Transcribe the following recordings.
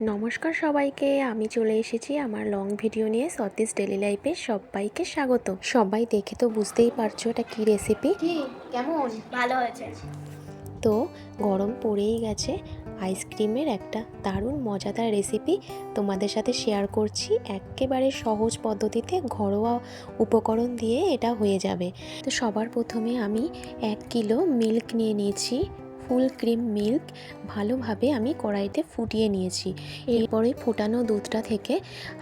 নমস্কার সবাইকে, আমি চলে এসেছি আমার লং ভিডিও নিয়ে। সতীশ ডেলি লাইফে সবাইকে স্বাগত। সবাই দেখে তো বুঝতেই পারছো এটা কি রেসিপি। কি কেমন? ভালো হয়েছে। তো গরম পড়েই গেছে, আইসক্রিমের একটা দারুণ মজাদার রেসিপি তোমাদের সাথে শেয়ার করছি। একেবারে সহজ পদ্ধতিতে ঘরোয়া উপকরণ দিয়ে এটা হয়ে যাবে। তো সবার প্রথমে আমি 1 কিলো মিল্ক নিয়ে নিয়েছি, ফুল ক্রিম মিল্ক। ভালোভাবে আমি কড়াইতে ফুটিয়ে নিয়েছি। এরপরে ফুটানো দুধটা থেকে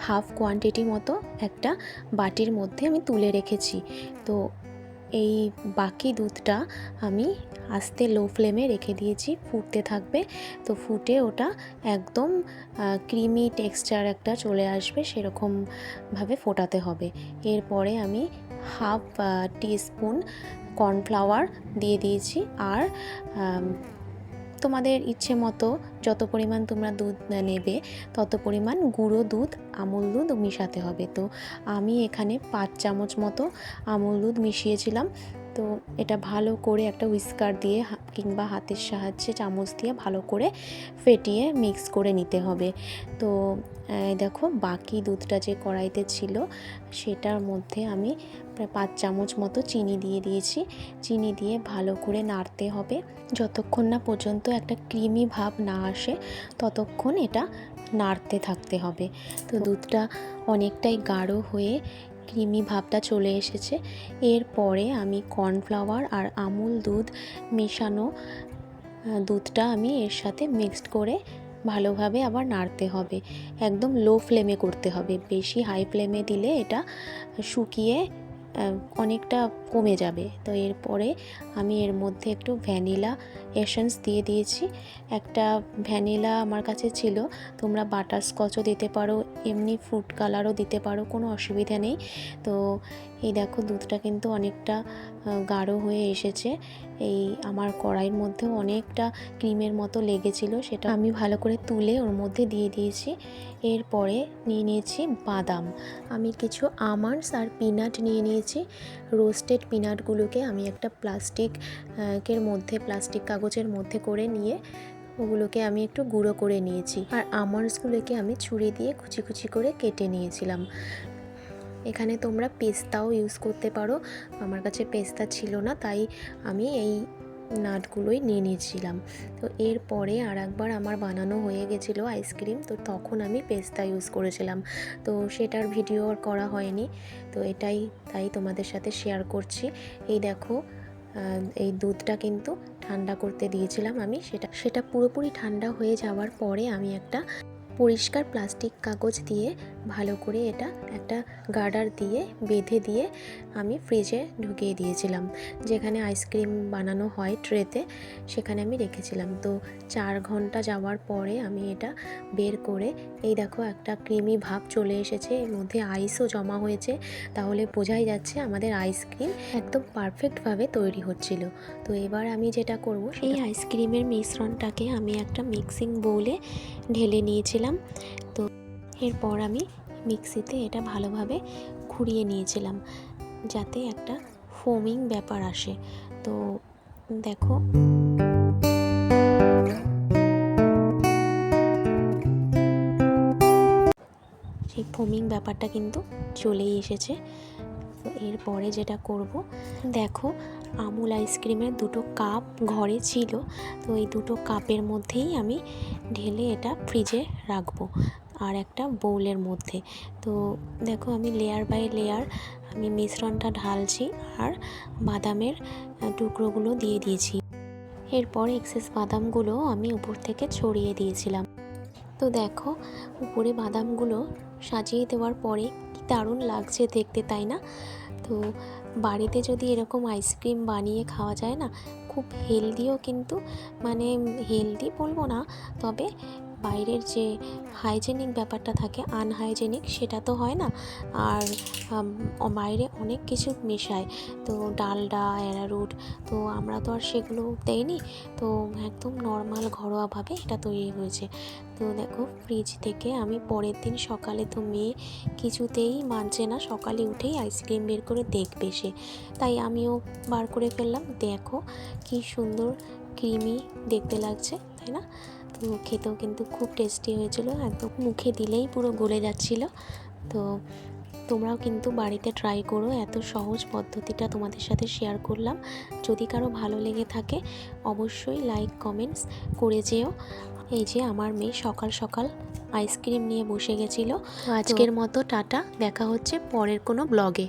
হাফ কোয়ান্টিটি মতো একটা বাটির মধ্যে আমি তুলে রেখেছি। তো এই বাকি দুধটা আমি আস্তে লো ফ্লেমে রেখে দিয়েছি, ফুটতে থাকবে। তো ফুটে ওটা একদম ক্রিমি টেক্সচার একটা চলে আসবে, সেরকমভাবে ফোটাতে হবে। এরপরে আমি হাফ টিস্পুন কর্নফ্লাওয়ার দিয়ে দিয়েছি, আর তোমাদের ইচ্ছে মতো যত পরিমাণ তোমরা দুধ নেবে তত পরিমাণ গুঁড়ো দুধ, আমুল দুধ মিশাতে হবে। তো আমি এখানে 5 চামচ মতো আমুল দুধ মিশিয়েছিলাম। তো এটা ভালো করে একটা হুইস্কার দিয়ে কিংবা হাতের সাহায্যে চামচ দিয়ে ভালো করে ফেটিয়ে মিক্স করে নিতে হবে। তো দেখো বাকি দুধটা যে কড়াইতে ছিল সেটার মধ্যে আমি প্রায় 5 চামচ মতো চিনি দিয়ে দিয়েছি। চিনি দিয়ে ভালো করে নাড়তে হবে যতক্ষণ না পর্যন্ত একটা ক্রিমি ভাব না আসে, ততক্ষণ এটা নাড়তে থাকতে হবে। তো দুধটা অনেকটাই গাঢ় হয়ে ক্রিমি ভাবটা চলে এসেছে। এরপরে আমি কর্নফ্লাওয়ার আর আমুল দুধ মেশানো দুধটা আমি এর সাথে মিক্সড করে ভালোভাবে আবার নাড়তে হবে। একদম লো ফ্লেমে করতে হবে, বেশি হাই ফ্লেমে দিলে এটা শুকিয়ে অনেকটা কমে যাবে। তো এরপরে আমি এর মধ্যে একটু ভ্যানিলা এসেন্স দিয়ে দিয়েছি। একটা ভ্যানিলা আমার কাছে ছিল, তোমরা বাটারস্কচও দিতে পারো, এমনি ফ্রুট কালারও দিতে পারো, কোনো অসুবিধা নেই। তো এই দেখো দুধটা কিন্তু অনেকটা গাঢ় হয়ে এসেছে। এই আমার কড়াইয়ের মধ্যেও অনেকটা ক্রিমের মতো লেগেছিল, সেটা আমি ভালো করে তুলে ওর মধ্যে দিয়ে দিয়েছি। এরপরে নিয়ে নিয়েছি বাদাম, আমি কিছু আমন্ডস আর পিনাট নিয়ে নিয়েছি। রোস্টেড পিনাটগুলোকে আমি একটা প্লাস্টিক কাগজের মধ্যে করে নিয়ে ওগুলোকে আমি একটু গুঁড়ো করে নিয়েছি, আর আমন্ডসগুলোকে আমি ছুরি দিয়ে কুচি কুচি করে কেটে নিয়েছিলাম। এখানে তোমরা পেস্তাও ইউজ করতে পারো, আমার কাছে পেস্তা ছিল না তাই আমি এই নাটগুলোই নিয়ে নিয়েছিলাম। তো এরপরে আর একবার আমার বানানো হয়ে গেছিলো আইসক্রিম, তো তখন আমি পেস্তা ইউজ করেছিলাম, তো সেটার ভিডিও আর করা হয়নি। তো তাই তোমাদের সাথে শেয়ার করছি। এই দেখো এই দুধটা কিন্তু ঠান্ডা করতে দিয়েছিলাম আমি, সেটা পুরোপুরি ঠান্ডা হয়ে যাওয়ার পরে আমি একটা পরিষ্কার প্লাস্টিক কাগজ দিয়ে ভালো করে এটা একটা গার্ডার দিয়ে বেঁধে দিয়ে আমি ফ্রিজে ঢুকিয়ে দিয়েছিলাম, যেখানে আইসক্রিম বানানো হয় ট্রেতে, সেখানে আমি রেখেছিলাম। তো 4 ঘন্টা যাওয়ার পরে আমি এটা বের করে, এই দেখো একটা ক্রিমি ভাব চলে এসেছে, এর মধ্যে আইসও জমা হয়েছে, তাহলে বোঝাই যাচ্ছে আমাদের আইসক্রিম একদম পারফেক্টভাবে তৈরি হচ্ছিল। তো এবার আমি যেটা করব, এই আইসক্রিমের মিশ্রণটাকে আমি একটা মিক্সিং বোলে ঢেলে নিয়েছিলাম। তো এরপর আমি মিক্সিতে এটা ভালোভাবে ঘুরিয়ে নিয়েছিলাম যাতে একটা ফোমিং ব্যাপার আসে। তো দেখো সেই ফোমিং ব্যাপারটা কিন্তু চলেই এসেছে। তো এরপরে যেটা করব, দেখো আমুল আইসক্রিমের 2টো কাপ ঘরে ছিল, তো এই 2টো কাপের মধ্যেই আমি ঢেলে এটা ফ্রিজে রাখবো আর একটা বোলের মধ্যে। তো দেখো আমি লেয়ার বাই লেয়ার আমি মিশ্রণটা ঢালছি আর বাদামের টুকরোগুলো দিয়ে দিয়েছি। এরপর এক্সেস বাদামগুলো আমি উপর থেকে ছড়িয়ে দিয়েছিলাম। তো দেখো উপরে বাদামগুলো সাজিয়ে দেওয়ার পরে কি দারুণ লাগছে দেখতে, তাই না? তো বাড়িতে যদি এরকম আইসক্রিম বানিয়ে খাওয়া যায় না, খুব হেলদিও, কিন্তু মানে হেলদি বলবো না, তবে বাইরের যে হাইজেনিক ব্যাপারটা থাকে, আনহাইজেনিক সেটা তো হয় না। আর বাইরে অনেক কিছু মেশায়, তো ডালডা, অ্যারারুট, তো আমরা তো আর সেগুলো দেইনি। তো একদম নর্মাল ঘরোয়াভাবে এটা তৈরি হয়েছে। তো দেখো ফ্রিজ থেকে আমি পরের দিন সকালে, তো মেয়ে কিছুতেই মানছে না, সকালে উঠেই আইসক্রিম বের করে দেখবে সে, তাই আমিও বার করে ফেললাম। দেখো কি সুন্দর ক্রিমি দেখতে লাগছে, তাই না? তো তো খেতেও কিন্তু খুব টেস্টি হয়েছিল, একদম মুখে দিলেই পুরো গলে যাচ্ছিল। তো তোমরাও কিন্তু বাড়িতে ট্রাই করো, এত সহজ পদ্ধতিটা তোমাদের সাথে শেয়ার করলাম। যদি কারো ভালো লেগে থাকে অবশ্যই লাইক কমেন্টস করে যেও। এই যে আমার মেয়ে সকাল সকাল আইসক্রিম নিয়ে বসে গেছিলো। আজকের মতো টাটা, দেখা হচ্ছে পরের কোনো ব্লগে।